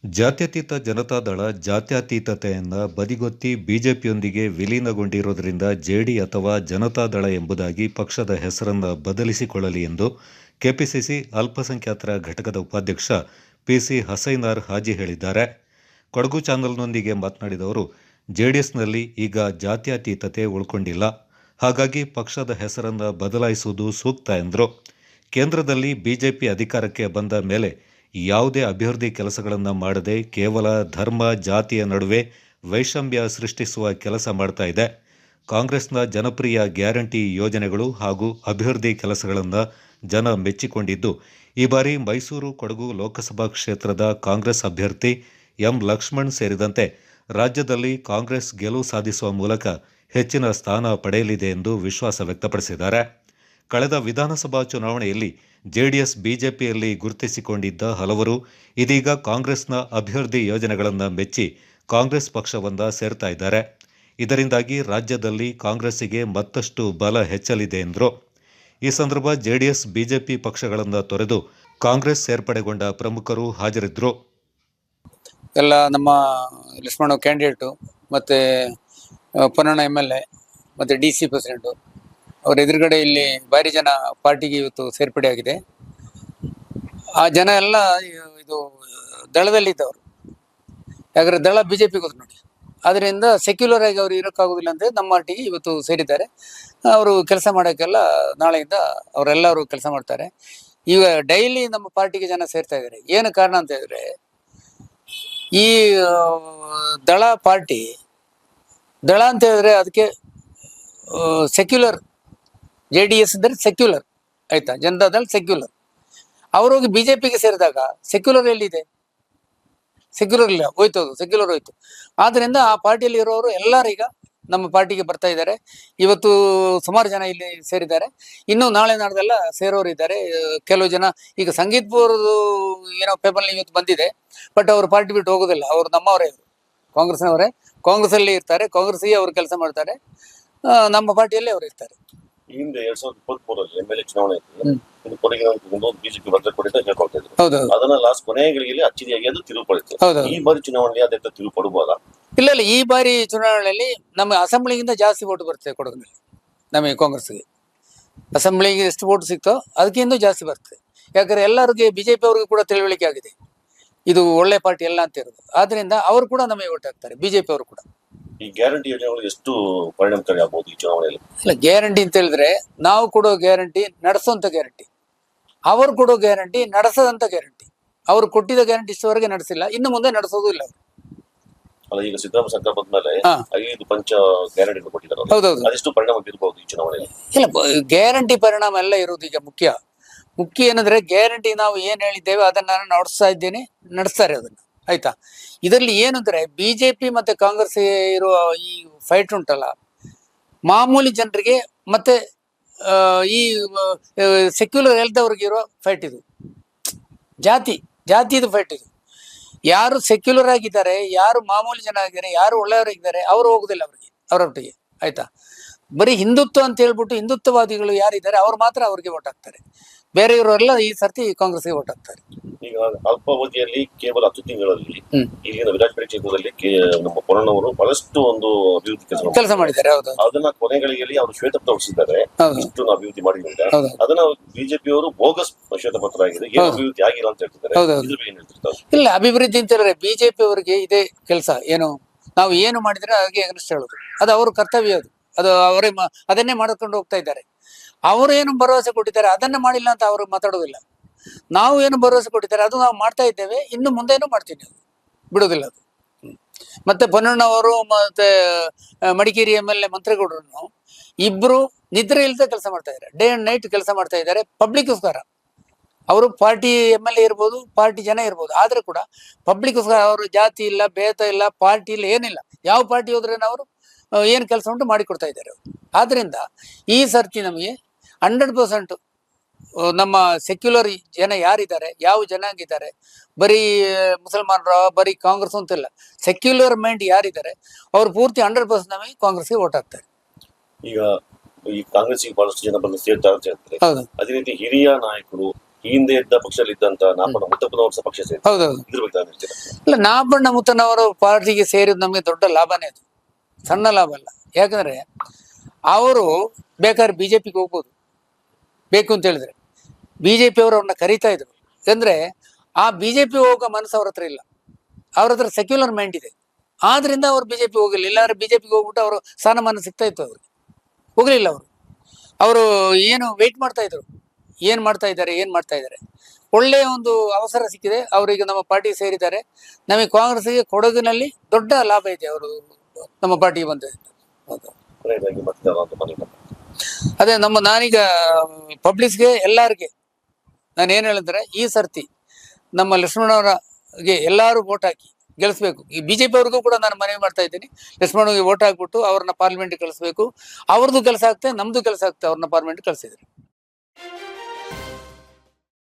ಜಾತ್ಯತೀತ ಜನತಾದಳ ಜಾತ್ಯತೀತತೆಯನ್ನು ಬದಿಗೊತ್ತಿ ಬಿಜೆಪಿಯೊಂದಿಗೆ ವಿಲೀನಗೊಂಡಿರುವುದರಿಂದ ಜೆಡಿ ಅಥವಾ ಜನತಾದಳ ಎಂಬುದಾಗಿ ಪಕ್ಷದ ಹೆಸರನ್ನು ಬದಲಿಸಿಕೊಳ್ಳಲಿ ಎಂದು ಕೆಪಿಸಿಸಿ ಅಲ್ಪಸಂಖ್ಯಾತರ ಘಟಕದ ಉಪಾಧ್ಯಕ್ಷ ಪಿಸಿ ಹಸೈನಾರ್ ಹಾಜಿ ಹೇಳಿದ್ದಾರೆ. ಕೊಡಗು ಚಾನಲ್ನೊಂದಿಗೆ ಮಾತನಾಡಿದ ಅವರು, ಜೆಡಿಎಸ್ನಲ್ಲಿ ಈಗ ಜಾತ್ಯತೀತತೆ ಉಳ್ಕೊಂಡಿಲ್ಲ, ಹಾಗಾಗಿ ಪಕ್ಷದ ಹೆಸರನ್ನು ಬದಲಾಯಿಸುವುದು ಸೂಕ್ತ ಎಂದರು. ಕೇಂದ್ರದಲ್ಲಿ ಬಿಜೆಪಿ ಅಧಿಕಾರಕ್ಕೆ ಬಂದ ಮೇಲೆ ಯಾವುದೇ ಅಭಿವೃದ್ಧಿ ಕೆಲಸಗಳನ್ನು ಮಾಡದೆ ಕೇವಲ ಧರ್ಮ ಜಾತಿಯ ನಡುವೆ ವೈಷಮ್ಯ ಸೃಷ್ಟಿಸುವ ಕೆಲಸ ಮಾಡ್ತಾ ಇದೆ. ಕಾಂಗ್ರೆಸ್ನ ಜನಪ್ರಿಯ ಗ್ಯಾರಂಟಿ ಯೋಜನೆಗಳು ಹಾಗೂ ಅಭಿವೃದ್ಧಿ ಕೆಲಸಗಳನ್ನು ಜನ ಮೆಚ್ಚಿಕೊಂಡಿದ್ದು, ಈ ಬಾರಿ ಮೈಸೂರು ಕೊಡಗು ಲೋಕಸಭಾ ಕ್ಷೇತ್ರದ ಕಾಂಗ್ರೆಸ್ ಅಭ್ಯರ್ಥಿ ಎಂ ಲಕ್ಷ್ಮಣ್ ಸೇರಿದಂತೆ ರಾಜ್ಯದಲ್ಲಿ ಕಾಂಗ್ರೆಸ್ ಗೆಲುವು ಸಾಧಿಸುವ ಮೂಲಕ ಹೆಚ್ಚಿನ ಸ್ಥಾನ ಪಡೆಯಲಿದೆ ಎಂದು ವಿಶ್ವಾಸ ವ್ಯಕ್ತಪಡಿಸಿದ್ದಾರೆ. ಕಳೆದ ವಿಧಾನಸಭಾ ಚುನಾವಣೆಯಲ್ಲಿ ಜೆಡಿಎಸ್ ಬಿಜೆಪಿಯಲ್ಲಿ ಗುರುತಿಸಿಕೊಂಡಿದ್ದ ಹಲವರು ಇದೀಗ ಕಾಂಗ್ರೆಸ್ನ ಅಭಿವೃದ್ಧಿ ಯೋಜನೆಗಳನ್ನು ಮೆಚ್ಚಿ ಕಾಂಗ್ರೆಸ್ ಪಕ್ಷವನ್ನ ಸೇರ್ತಾ ಇದ್ದಾರೆ. ಇದರಿಂದಾಗಿ ರಾಜ್ಯದಲ್ಲಿ ಕಾಂಗ್ರೆಸ್ಸಿಗೆ ಮತ್ತಷ್ಟು ಬಲ ಹೆಚ್ಚಲಿದೆ ಎಂದರು. ಈ ಸಂದರ್ಭ ಜೆಡಿಎಸ್ ಬಿಜೆಪಿ ಪಕ್ಷಗಳನ್ನು ತೊರೆದು ಕಾಂಗ್ರೆಸ್ ಸೇರ್ಪಡೆಗೊಂಡ ಪ್ರಮುಖರು ಹಾಜರಿದ್ದರು. ಎಲ್ಲ ನಮ್ಮ ಲಕ್ಷ್ಮಣ ಕ್ಯಾಂಡಿಡೇಟು ಮತ್ತೆ ಪೊನ್ನಣ್ಣ MLA ಮತ್ತೆ DC ಪ್ರೆಸಿಡೆಂಟು ಅವ್ರ ಎದುರುಗಡೆ ಇಲ್ಲಿ ಭಾರಿ ಜನ ಪಾರ್ಟಿಗೆ ಇವತ್ತು ಸೇರ್ಪಡೆ ಆಗಿದೆ. ಆ ಜನ ಎಲ್ಲ ಇದು ದಳದಲ್ಲಿದ್ದವರು, ಯಾಕಂದ್ರೆ ದಳ ಬಿಜೆಪಿ ಗೊತ್ತು ನೋಡಿ. ಅದರಿಂದ ಸೆಕ್ಯುಲರ್ ಆಗಿ ಅವ್ರು ಇರೋಕ್ಕಾಗೋದಿಲ್ಲ ಅಂತ ನಮ್ಮ ಪಾರ್ಟಿಗೆ ಇವತ್ತು ಸೇರಿದ್ದಾರೆ. ಅವರು ಕೆಲಸ ಮಾಡೋಕ್ಕೆಲ್ಲ ನಾಳೆಯಿಂದ ಅವರೆಲ್ಲರೂ ಕೆಲಸ ಮಾಡ್ತಾರೆ. ಈಗ ಡೈಲಿ ನಮ್ಮ ಪಾರ್ಟಿಗೆ ಜನ ಸೇರ್ತಾ ಇದ್ದಾರೆ. ಏನು ಕಾರಣ ಅಂತ ಹೇಳಿದ್ರೆ, ಈ ದಳ ಪಾರ್ಟಿ ದಳ ಅಂತ ಹೇಳಿದ್ರೆ ಅದಕ್ಕೆ ಸೆಕ್ಯುಲರ್, JDS ಅಂದರೆ ಸೆಕ್ಯುಲರ್, ಆಯ್ತಾ, ಜನತಾದಳ ಸೆಕ್ಯುಲರ್. ಅವ್ರೋಗಿ ಬಿಜೆಪಿಗೆ ಸೇರಿದಾಗ ಸೆಕ್ಯುಲರ್ ಎಲ್ಲಿದೆ? ಸೆಕ್ಯುಲರ್ ಇಲ್ಲ, ಹೋಯ್ತು, ಅದು ಸೆಕ್ಯುಲರ್ ಹೋಯ್ತು. ಆದ್ರಿಂದ ಆ ಪಾರ್ಟಿಯಲ್ಲಿ ಇರೋರು ಎಲ್ಲರೀಗ ನಮ್ಮ ಪಾರ್ಟಿಗೆ ಬರ್ತಾ ಇದ್ದಾರೆ. ಇವತ್ತು ಸುಮಾರು ಜನ ಇಲ್ಲಿ ಸೇರಿದ್ದಾರೆ. ಇನ್ನು ನಾಳೆ ನಾಡ್ದೆಲ್ಲ ಸೇರೋರು ಇದ್ದಾರೆ. ಕೆಲವು ಜನ ಈಗ ಸಂಗೀತ್ಪುರದು ಏನೋ ಪೇಪರ್ ಇವತ್ತು ಬಂದಿದೆ, ಬಟ್ ಅವರು ಪಾರ್ಟಿ ಬಿಟ್ಟು ಹೋಗೋದಿಲ್ಲ. ಅವರು ನಮ್ಮವರೇ, ಕಾಂಗ್ರೆಸ್ನವರೇ, ಕಾಂಗ್ರೆಸ್ ಅಲ್ಲಿ ಇರ್ತಾರೆ, ಕಾಂಗ್ರೆಸ್ಗೆ ಅವರು ಕೆಲಸ ಮಾಡ್ತಾರೆ. ನಮ್ಮ ಪಾರ್ಟಿಯಲ್ಲಿ ಅವರು ಇರ್ತಾರೆ. ಹಿಂದೆ 2023 MLA ಚುನಾವಣೆ ಇತ್ತು, ಕೊನೆಗೆ ಬಿಜೆಪಿ ಭದ್ರ ಕೊಡಿತ ಹೇಳ್ಕೊಳ್ತಾ ಇದ್ರು. ಅದನ್ನ ಲಾಸ್ಟ್ ಕೊನೆಗಳಿಗೆ ಅಚ್ಚಿದಿಯಾಗಿ ಅದು ತಿರುವು ಪಡಿತು. ಈ ಬಾರಿ ಚುನಾವಣೆಯಲ್ಲಿ ಅದಕ್ಕೆ ತಿರುವು ಪಡಬಹುದಾ? ಇಲ್ಲ, ಈ ಬಾರಿ ಚುನಾವಣೆಯಲ್ಲಿ ನಮ್ಮ ಅಸೆಂಬ್ಲಿಗಿಂತ ಜಾಸ್ತಿ ವೋಟ್ ಬರ್ತದೆ ಕೊಡಗಿನಲ್ಲಿ. ನಮಗೆ ಕಾಂಗ್ರೆಸ್ಗೆ ಅಸೆಂಬ್ಲಿಗೆ ಎಷ್ಟು ವೋಟ್ ಸಿಕ್ತೋ ಅದಕ್ಕಿಂತ ಜಾಸ್ತಿ ಬರ್ತದೆ. ಯಾಕಂದ್ರೆ ಎಲ್ಲರಿಗೆ ಬಿಜೆಪಿ ಅವ್ರಿಗೆ ಕೂಡ ತಿಳುವಳಿಕೆ ಆಗಿದೆ ಇದು ಒಳ್ಳೆ ಪಾರ್ಟಿ ಎಲ್ಲ ಅಂತ ಇರೋದು. ಆದ್ರಿಂದ ಅವರು ಕೂಡ ನಮಗೆ ವೋಟ್ ಹಾಕ್ತಾರೆ, ಬಿಜೆಪಿ ಅವರು ಕೂಡ. ಈ ಗ್ಯಾರಂಟಿ ಯೋಜನೆಗಳು ಎಷ್ಟು ಪರಿಣಾಮಕಾರಿ ಆಗಬಹುದು ಈ ಚುನಾವಣೆಯಲ್ಲಿ? ಇಲ್ಲ, ಗ್ಯಾರಂಟಿ ಅಂತ ಹೇಳಿದ್ರೆ ನಾವು ಕೊಡೋ ಗ್ಯಾರಂಟಿ ನಡೆಸೋಂತ ಗ್ಯಾರಂಟಿ, ಅವರು ಕೊಡೋ ಗ್ಯಾರಂಟಿ ನಡೆಸದಂತ ಗ್ಯಾರಂಟಿ. ಅವರು ಕೊಟ್ಟಿದ್ದ ಗ್ಯಾರಂಟಿ ಇಷ್ಟವರೆಗೆ ನಡೆಸಿಲ್ಲ, ಇನ್ನು ಮುಂದೆ ನಡೆಸೋದು ಇಲ್ಲ. ಅಲ್ಲ, ಈಗ ಸಿದ್ದರಾಮಯ್ಯ ಸರ್ಕಾರ ಬಂದ್ಮೇಲೆ 5 ಪಂಚ ಗ್ಯಾರಂಟಿ ಕೊಟ್ಟಿದ್ದಾರೆ. ಹೌದೌದು, ಅದೆಷ್ಟು ಪರಿಣಾಮ ಬೀರಬಹುದು ಈ ಚುನಾವಣೆಯಲ್ಲಿ? ಇಲ್ಲ, ಗ್ಯಾರಂಟಿ ಪರಿಣಾಮ ಎಲ್ಲ ಇರೋದು ಈಗ ಮುಖ್ಯ ಏನಂದ್ರೆ ಗ್ಯಾರಂಟಿ ನಾವು ಏನ್ ಹೇಳಿದ್ದೇವೆ ಅದನ್ನ ನಾನು ನಡೆಸ್ತಾರೆ ಅದನ್ನ, ಆಯ್ತಾ. ಇದರಲ್ಲಿ ಏನಂದ್ರೆ ಬಿಜೆಪಿ ಮತ್ತೆ ಕಾಂಗ್ರೆಸ್ ಇರುವ ಈ ಫೈಟ್ ಉಂಟಲ್ಲ, ಮಾಮೂಲಿ ಜನರಿಗೆ ಮತ್ತೆ ಈ ಸೆಕ್ಯುಲರ್ ಹೆಲ್ತ್ ಇರೋ ಫೈಟ್ ಇದು. ಜಾತಿದು ಫೈಟ್ ಇದು. ಯಾರು ಸೆಕ್ಯುಲರ್ ಆಗಿದ್ದಾರೆ, ಯಾರು ಮಾಮೂಲಿ ಜನ ಆಗಿದ್ದಾರೆ, ಯಾರು ಒಳ್ಳೆಯವರಾಗಿದ್ದಾರೆ ಅವರು ಹೋಗುದಿಲ್ಲ ಅವರೊಟ್ಟಿಗೆ, ಆಯ್ತಾ. ಬರೀ ಹಿಂದುತ್ವ ಅಂತ ಹೇಳ್ಬಿಟ್ಟು ಹಿಂದುತ್ವವಾದಿಗಳು ಯಾರಿದ್ದಾರೆ ಅವ್ರು ಮಾತ್ರ ಅವ್ರಿಗೆ ವೋಟ್ ಹಾಕ್ತಾರೆ. ಬೇರೆಯವರೆಲ್ಲ ಈ ಸರ್ತಿ ಕಾಂಗ್ರೆಸ್ಗೆ ವೋಟ್ ಹಾಕ್ತಾರೆ. ಈಗ ಅಲ್ಪಾವಧಿಯಲ್ಲಿ ಕೇವಲ 10 ತಿಂಗಳಲ್ಲಿ ಇಲ್ಲಿನ ವಿರಾಜಪೇಟೆ ಕ್ಷೇತ್ರದಲ್ಲಿ ನಮ್ಮ ಪೊನ್ನಣ್ಣವರು ಬಹಳಷ್ಟು ಒಂದು ಅಭಿವೃದ್ಧಿ ಕೆಲಸ ಮಾಡಿದ್ದಾರೆ. ಅದನ್ನ ಕೊನೆಗಳಿಗೆ ಅವರು ಶ್ವೇತಪತ್ರ ಹೊರಡಿಸಿದ್ದಾರೆ, ಇಷ್ಟು ಅಭಿವೃದ್ಧಿ ಮಾಡಿದ್ದಾರೆ. ಅದನ್ನ ಬಿಜೆಪಿಯವರು ಬೋಗಸ್ ಶ್ವೇತಪತ್ರ ಆಗಿದೆ, ಏನು ಅಭಿವೃದ್ಧಿ ಆಗಿಲ್ಲ ಅಂತ ಹೇಳ್ತಿದ್ದಾರೆ. ಇಲ್ಲ, ಅಭಿವೃದ್ಧಿ ಅಂತ ಹೇಳಿದ್ರೆ ಬಿಜೆಪಿ ಅವರಿಗೆ ಇದೇ ಕೆಲಸ. ಏನು ನಾವು ಏನು ಮಾಡಿದ್ರೆ ಹಾಗೆ ಅಗನಿಷ್ಠ ಹೇಳೋದು, ಅದು ಅವ್ರ ಕರ್ತವ್ಯ. ಅದು ಅವರೇ ಅದನ್ನೇ ಮಾಡ್ಕೊಂಡು ಹೋಗ್ತಾ ಇದ್ದಾರೆ. ಅವರು ಏನು ಭರವಸೆ ಕೊಟ್ಟಿದ್ದಾರೆ ಅದನ್ನ ಮಾಡಿಲ್ಲ ಅಂತ ಅವರು ಮಾತಾಡೋದಿಲ್ಲ. ನಾವು ಏನು ಭರವಸೆ ಕೊಟ್ಟಿದ್ದಾರೆ ಅದು ನಾವು ಮಾಡ್ತಾ ಇದ್ದೇವೆ, ಇನ್ನು ಮುಂದೇನು ಮಾಡ್ತೀನಿ, ಅದು ಬಿಡೋದಿಲ್ಲ ಅದು. ಮತ್ತೆ ಪೊನ್ನಣ್ಣವರು ಮತ್ತೆ ಮಡಿಕೇರಿ MLA ಮಂತ್ರಿಗೌಡರನ್ನು ಇಬ್ರು ನಿದ್ರೆ ಇಲ್ಲದೆ ಕೆಲಸ ಮಾಡ್ತಾ ಇದ್ದಾರೆ, ಡೇ ಅಂಡ್ ನೈಟ್ ಕೆಲಸ ಮಾಡ್ತಾ ಇದ್ದಾರೆ ಪಬ್ಲಿಕ್ಗೋಸ್ಕರ. ಅವರು ಪಾರ್ಟಿ MLA ಇರ್ಬೋದು, ಪಾರ್ಟಿ ಜನ ಇರ್ಬೋದು, ಆದ್ರೆ ಕೂಡ ಪಬ್ಲಿಕ್ಗೋಸ್ಕರ. ಅವರು ಜಾತಿ ಇಲ್ಲ, ಭೇದ ಇಲ್ಲ, ಪಾರ್ಟಿ ಇಲ್ಲ, ಏನಿಲ್ಲ. ಯಾವ ಪಾರ್ಟಿ ಹೋದ್ರೇನು ಅವರು ಏನು ಕೆಲಸ ಉಂಟು ಮಾಡಿಕೊಡ್ತಾ ಇದ್ದಾರೆ ಅವರು. ಆದ್ರಿಂದ ಈ ಸರ್ತಿ ನಮಗೆ 100% ನಮ್ಮ ಸೆಕ್ಯುಲರ್ ಜನ ಯಾರಿದ್ದಾರೆ, ಯಾವ ಜನಾಂಗ ಇದ್ದಾರೆ, ಬರೀ ಮುಸಲ್ಮಾನರ ಬರೀ ಕಾಂಗ್ರೆಸ್ ಅಂತಿಲ್ಲ, ಸೆಕ್ಯುಲರ್ ಮೈಂಡ್ ಯಾರಿದ್ದಾರೆ ಅವ್ರು ಪೂರ್ತಿ 100% ನಮಗೆ ಕಾಂಗ್ರೆಸ್ಗೆ ವೋಟ್ ಹಾಕ್ತಾರೆ. ಈಗ ಈ ಕಾಂಗ್ರೆಸ್ಗೆ ಬಹಳಷ್ಟು ಜನ ಬಂದು ಸೇರ್ತಾರೆ ಅಂತ ಹೇಳ್ತಾರೆ. ಅದೇ ರೀತಿ ಹಿರಿಯ ನಾಯಕರು ಈ ಹಿಂದೆ ಇದ್ದ ಪಕ್ಷದಲ್ಲಿ ಇದ್ದಂತ ನಾಪಣ್ಣ ಮುತ್ತಪ್ಪನವರು ಸಹ ಪಕ್ಷ ಸೇರಿ ಹೌದೌದು. ಇದ್ರ ಬಗ್ಗೆ ತಾವು ಹೇಳ್ತೀರಾ? ಇಲ್ಲ, ನಾಪಣ್ಣ ಮುತ್ತನವರು ಪಾರ್ಟಿಗೆ ಸೇರಿದ್ ನಮಗೆ ದೊಡ್ಡ ಲಾಭನೇ ಅದು, ಸಣ್ಣ ಲಾಭ ಅಲ್ಲ. ಯಾಕಂದ್ರೆ ಅವರು ಬೇಕಾದ್ರೆ ಬಿಜೆಪಿಗೆ ಹೋಗ್ಬೋದು, ಬೇಕು ಅಂತ ಹೇಳಿದ್ರೆ ಬಿಜೆಪಿ ಅವರು ಅವ್ರನ್ನ ಕರೀತಾ ಇದ್ರು. ಯಾಕಂದ್ರೆ ಆ ಬಿಜೆಪಿ ಹೋಗೋ ಮನಸ್ಸು ಅವ್ರ ಹತ್ರ ಇಲ್ಲ, ಅವ್ರ ಹತ್ರ ಸೆಕ್ಯುಲರ್ ಮೈಂಡ್ ಇದೆ. ಆದ್ರಿಂದ ಅವ್ರು ಬಿಜೆಪಿ ಹೋಗಿಲ್ಲ. ಇಲ್ಲಾಂದ್ರೆ ಬಿಜೆಪಿಗೆ ಹೋಗ್ಬಿಟ್ಟು ಅವರು ಸ್ಥಾನಮಾನ ಸಿಗ್ತಾ ಇತ್ತು, ಅವ್ರಿಗೆ ಹೋಗ್ಲಿಲ್ಲ. ಅವರು ಏನು ವೇಟ್ ಮಾಡ್ತಾ ಇದ್ರು, ಏನ್ ಮಾಡ್ತಾ ಇದ್ದಾರೆ. ಒಳ್ಳೆಯ ಒಂದು ಅವಸರ ಸಿಕ್ಕಿದೆ, ಅವರಿಗೆ ನಮ್ಮ ಪಾರ್ಟಿ ಸೇರಿದ್ದಾರೆ. ನಮಗೆ ಕಾಂಗ್ರೆಸ್ಗೆ ಕೊಡಗಿನಲ್ಲಿ ದೊಡ್ಡ ಲಾಭ ಇದೆ ಅವರು ನಮ್ಮ ಪಾರ್ಟಿಗೆ ಬಂದಿದೆ. ಅದೇ ನಾನೀಗ ಪಬ್ಲಿಕ್ಸ್ಗೆ ಎಲ್ಲಾರ್ಗೆ ನಾನು ಏನ್ ಹೇಳಿದ್ರೆ, ಈ ಸರ್ತಿ ನಮ್ಮ ಲಕ್ಷ್ಮಣವರಿಗೆ ಎಲ್ಲಾರು ವೋಟ್ ಹಾಕಿ ಗೆಲ್ಲಿಸ್ಬೇಕು. ಈ ಬಿಜೆಪಿ ಅವ್ರಿಗೂ ಕೂಡ ನಾನು ಮನವಿ ಮಾಡ್ತಾ ಇದ್ದೀನಿ, ಲಕ್ಷ್ಮಣಗೆ ವೋಟ್ ಹಾಕ್ಬಿಟ್ಟು ಅವ್ರನ್ನ ಪಾರ್ಲಿಮೆಂಟ್ ಕಳಿಸ್ಬೇಕು. ಅವ್ರದ್ದು ಕೆಲಸ ಆಗ್ತದೆ, ನಮ್ದು ಕೆಲಸ ಆಗ್ತದೆ, ಅವ್ರನ್ನ ಪಾರ್ಲಿಮೆಂಟ್ ಕಳಿಸಿದ್ರೆ.